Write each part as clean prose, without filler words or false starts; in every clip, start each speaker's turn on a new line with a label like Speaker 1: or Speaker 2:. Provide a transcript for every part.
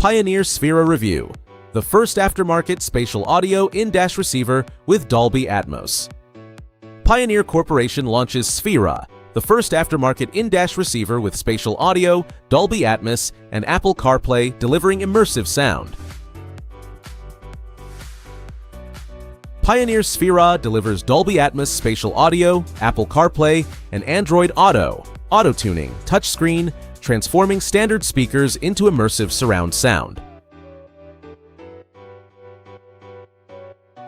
Speaker 1: Pioneer SPHERA review, the first aftermarket spatial audio in-dash receiver with Dolby Atmos. Pioneer Corporation launches SPHERA, the first aftermarket in-dash receiver with spatial audio, Dolby Atmos, and Apple CarPlay delivering immersive sound. Pioneer SPHERA delivers Dolby Atmos spatial audio, Apple CarPlay, and Android Auto, autotuning, touchscreen, transforming standard speakers into immersive surround sound.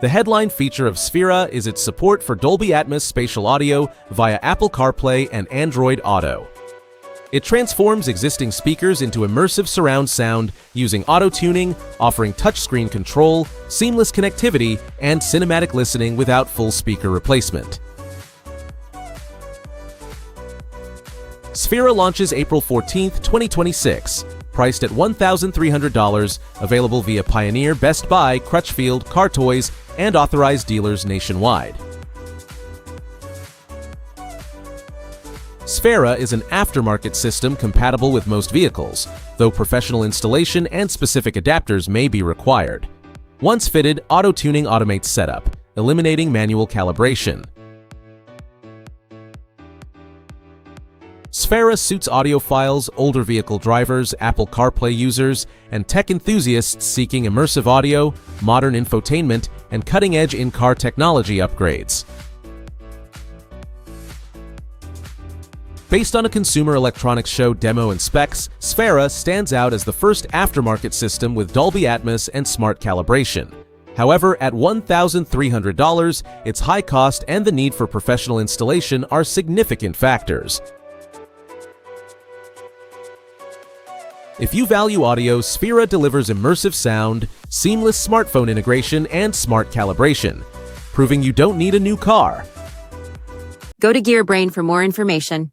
Speaker 1: The headline feature of SPHERA is its support for Dolby Atmos spatial audio via Apple CarPlay and Android Auto. It transforms existing speakers into immersive surround sound using auto-tuning, offering touchscreen control, seamless connectivity, and cinematic listening without full speaker replacement. SPHERA launches April 14, 2026, priced at $1,300, available via Pioneer, Best Buy, Crutchfield, CarToys, and authorized dealers nationwide. SPHERA is an aftermarket system compatible with most vehicles, though professional installation and specific adapters may be required. Once fitted, auto-tuning automates setup, eliminating manual calibration. SPHERA suits audiophiles, older vehicle drivers, Apple CarPlay users, and tech enthusiasts seeking immersive audio, modern infotainment, and cutting-edge in-car technology upgrades. Based on a Consumer Electronics Show demo and specs, SPHERA stands out as the first aftermarket system with Dolby Atmos and smart calibration. However, at $1,300, its high cost and the need for professional installation are significant factors. If you value audio, SPHERA delivers immersive sound, seamless smartphone integration, and smart calibration, proving you don't need a new car.
Speaker 2: Go to GearBrain for more information.